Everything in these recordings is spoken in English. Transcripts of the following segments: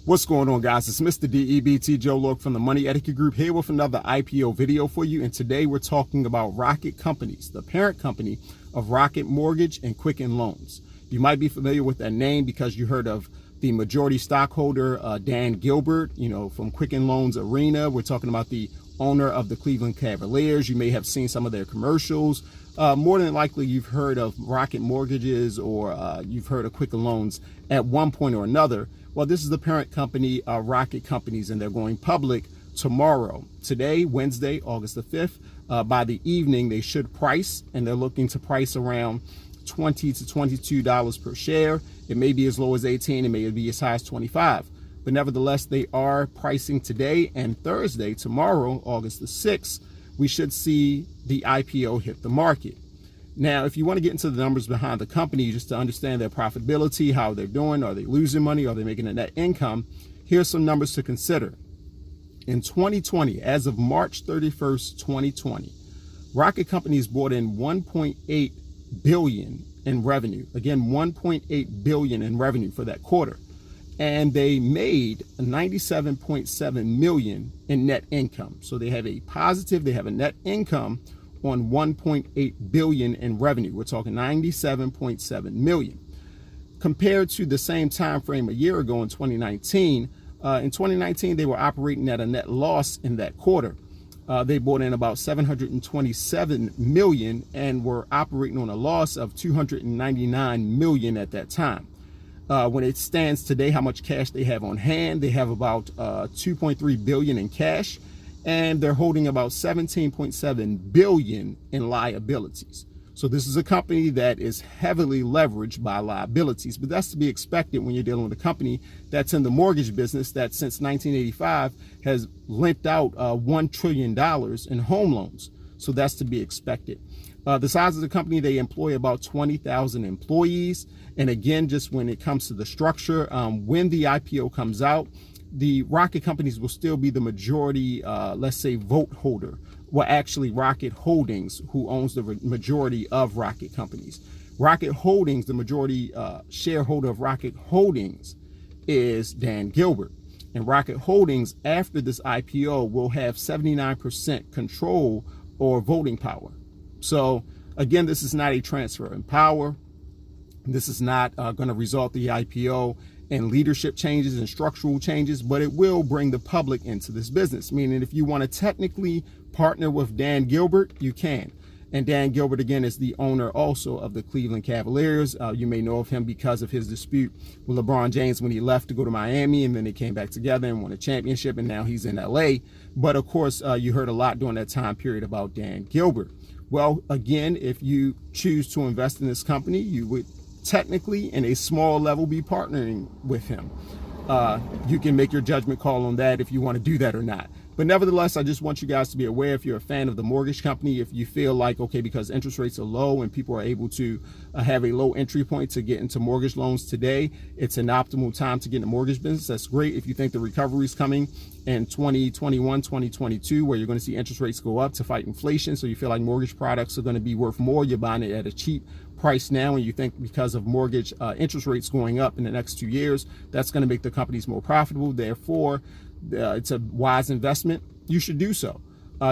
What's going on, guys? It's Mr. DEBT Joe Lorick from the Money Etiquette Group here with another IPO video for you. And today we're talking about Rocket Companies, the parent company of Rocket Mortgage and Quicken Loans. You might be familiar with that name because you heard of the majority stockholder, Dan Gilbert, from Quicken Loans Arena. We're talking about the owner of the Cleveland Cavaliers. You may have seen some of their commercials. More than likely, you've heard of Rocket Mortgages or you've heard of Quicken Loans at one point or another. Well, this is the parent company, Rocket Companies, and they're going public tomorrow. Today, Wednesday, August the 5th, by the evening, they should price, and they're looking to price around $20 to $22 per share. It may be as low as 18, it may be as high as 25. But nevertheless, they are pricing today and Thursday, tomorrow, August the 6th, we should see the IPO hit the market. Now, if you want to get into the numbers behind the company, just to understand their profitability, how they're doing, are they losing money, are they making a net income, here's some numbers to consider. In 2020, as of March 31st, 2020, Rocket Companies brought in $1.8 billion in revenue. Again, $1.8 billion in revenue for that quarter. And they made $97.7 million in net income. So they have a net income on $1.8 billion in revenue. We're talking $97.7 million. Compared to the same time frame a year ago in 2019, they were operating at a net loss in that quarter. They brought in about $727 million and were operating on a loss of $299 million at that time. When it stands today, how much cash they have on hand, they have about $2.3 billion in cash, and they're holding about $17.7 billion in liabilities. So this is a company that is heavily leveraged by liabilities, but that's to be expected when you're dealing with a company that's in the mortgage business that since 1985 has lent out $1 trillion in home loans. So that's to be expected. The size of the company, they employ about 20,000 employees. And again, just when it comes to the structure, when the IPO comes out, the Rocket Companies will still be the majority, let's say, vote holder. Well, actually, Rocket Holdings, who owns the majority of Rocket Companies. Rocket Holdings, the majority shareholder of Rocket Holdings, is Dan Gilbert. And Rocket Holdings, after this IPO, will have 79% control or voting power. So again, this is not a transfer in power. This is not going to result in the IPO in leadership changes and structural changes, but it will bring the public into this business. Meaning if you want to technically partner with Dan Gilbert, you can. And Dan Gilbert, again, is the owner also of the Cleveland Cavaliers. You may know of him because of his dispute with LeBron James when he left to go to Miami, and then they came back together and won a championship, and now he's in LA. But of course, you heard a lot during that time period about Dan Gilbert. Well, again, if you choose to invest in this company, you would technically, in a small level, be partnering with him. You can make your judgment call on that if you want to do that or not. But nevertheless, I just want you guys to be aware, if you're a fan of the mortgage company, if you feel like, okay, because interest rates are low and people are able to have a low entry point to get into mortgage loans today, it's an optimal time to get in the mortgage business. That's great. If you think the recovery is coming in 2021, 2022, where you're going to see interest rates go up to fight inflation, so you feel like mortgage products are going to be worth more, you're buying it at a cheap price now, and you think because of mortgage interest rates going up in the next 2 years, that's going to make the companies more profitable. Therefore, it's a wise investment. You should do so.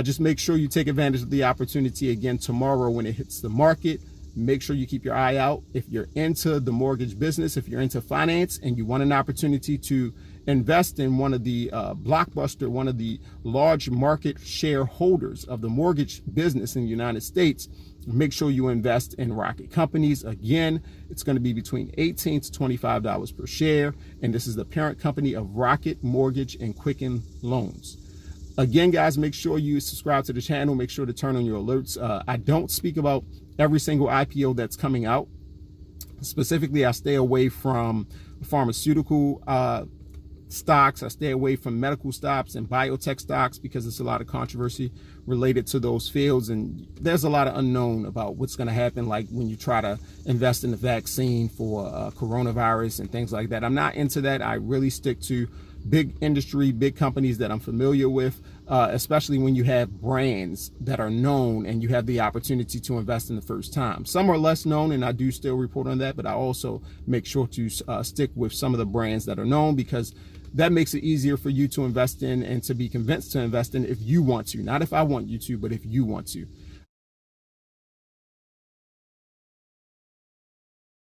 Just make sure you take advantage of the opportunity again tomorrow when it hits the market. Make sure you keep your eye out. If you're into the mortgage business, if you're into finance and you want an opportunity to invest in one of the one of the large market shareholders of the mortgage business in the United States, make sure you invest in Rocket Companies. Again, it's going to be between $18 to $25 per share. And this is the parent company of Rocket Mortgage and Quicken Loans. Again, guys, make sure you subscribe to the channel. Make sure to turn on your alerts. I don't speak about every single IPO that's coming out. Specifically, I stay away from pharmaceutical stocks. I stay away from medical stocks and biotech stocks because there's a lot of controversy related to those fields, and there's a lot of unknown about what's going to happen, like when you try to invest in the vaccine for coronavirus and things like that. I'm not into that. I really stick to big industry, big companies that I'm familiar with, especially when you have brands that are known and you have the opportunity to invest in the first time. Some are less known, and I do still report on that, but I also make sure to stick with some of the brands that are known, because that makes it easier for you to invest in and to be convinced to invest in if you want to. Not if I want you to, but if you want to.